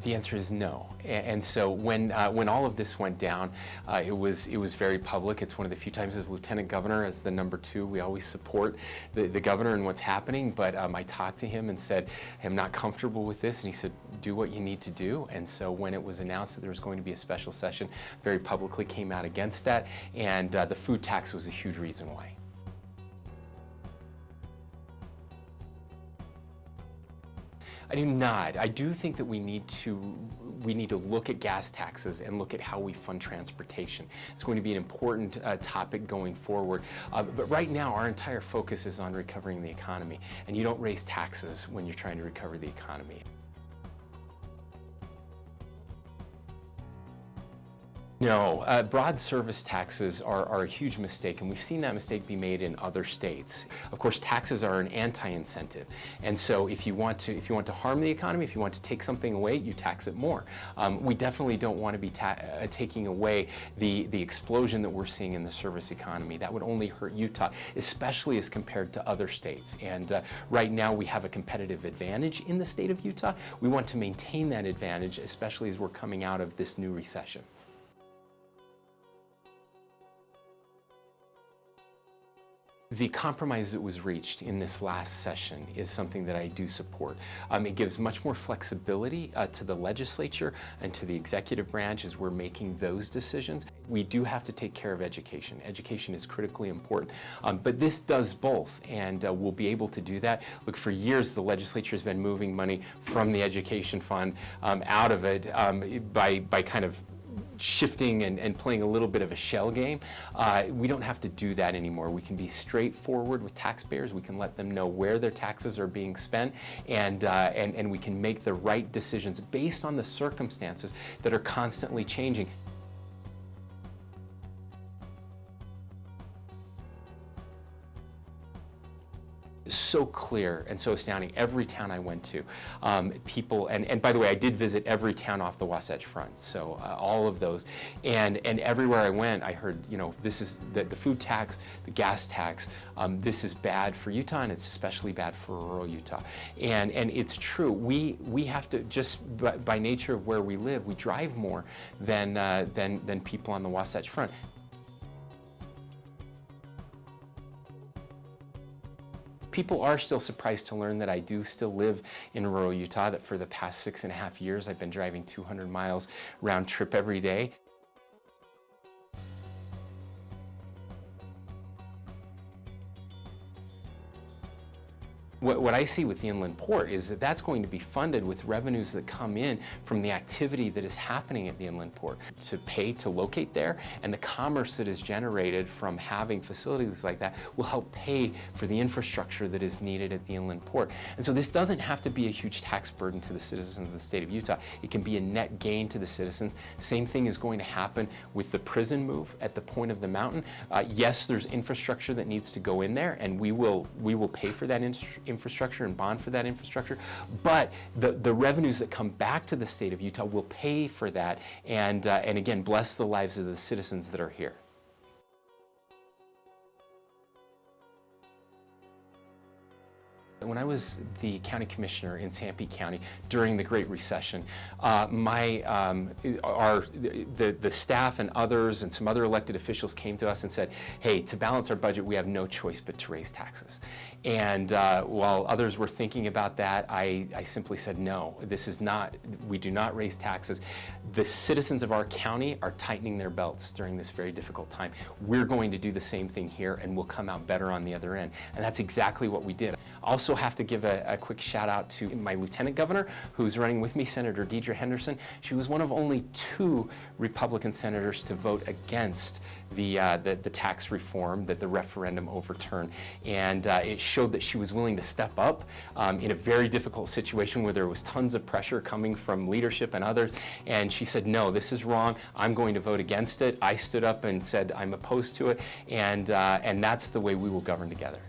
The answer is no. And so when all of this went down, it was very public. It's one of the few times as Lieutenant Governor, as the #2, we always support the governor and what's happening. But I talked to him and said, I'm not comfortable with this. And he said, do what you need to do. And so when it was announced that there was going to be a special session, very publicly came out against that. And the food tax was a huge reason why. I do not. I do think that we need to look at gas taxes and look at how we fund transportation. It's going to be an important topic going forward. But right now, our entire focus is on recovering the economy. And you don't raise taxes when you're trying to recover the economy. No, broad service taxes are a huge mistake, and we've seen that mistake be made in other states. Of course, taxes are an anti-incentive, and so if you want to harm the economy, if you want to take something away, you tax it more. We definitely don't want to be taking away the explosion that we're seeing in the service economy. That would only hurt Utah, especially as compared to other states. And right now, we have a competitive advantage in the state of Utah. We want to maintain that advantage, especially as we're coming out of this new recession. The compromise that was reached in this last session is something that I do support. It gives much more flexibility to the legislature and to the executive branch as we're making those decisions. We do have to take care of education. Education is critically important, but this does both, and we'll be able to do that. Look, for years the legislature has been moving money from the education fund out of it by kind of shifting and playing a little bit of a shell game. We don't have to do that anymore. We can be straightforward with taxpayers. We can let them know where their taxes are being spent, and we can make the right decisions based on the circumstances that are constantly changing. So clear and so astounding. Every town I went to, people, and by the way, I did visit every town off the Wasatch Front, so all of those, and everywhere I went, I heard, this is the food tax, the gas tax, this is bad for Utah, and it's especially bad for rural Utah. And it's true. We have to, just by nature of where we live, we drive more than people on the Wasatch Front. People are still surprised to learn that I do still live in rural Utah, that for the past 6.5 years I've been driving 200 miles round trip every day. What I see with the inland port is that that's going to be funded with revenues that come in from the activity that is happening at the inland port to pay to locate there, and the commerce that is generated from having facilities like that will help pay for the infrastructure that is needed at the inland port. And so this doesn't have to be a huge tax burden to the citizens of the state of Utah. It can be a net gain to the citizens. Same thing is going to happen with the prison move at the point of the mountain. Yes, there's infrastructure that needs to go in there, and we will pay for that infrastructure and bond for that infrastructure, but the revenues that come back to the state of Utah will pay for that, and again, bless the lives of the citizens that are here. When I was the county commissioner in Sanpete County during the Great Recession, the staff and others and some other elected officials came to us and said, hey, to balance our budget, we have no choice but to raise taxes. And while others were thinking about that, I simply said, no, we do not raise taxes. The citizens of our county are tightening their belts during this very difficult time. We're going to do the same thing here, and we'll come out better on the other end. And that's exactly what we did. Also have to give a quick shout out to my lieutenant governor who's running with me, Senator Deidre Henderson. She was one of only 2 Republican senators to vote against the tax reform that the referendum overturned. And it showed that she was willing to step up in a very difficult situation where there was tons of pressure coming from leadership and others. And she said, no, this is wrong. I'm going to vote against it. I stood up and said I'm opposed to it. And that's the way we will govern together.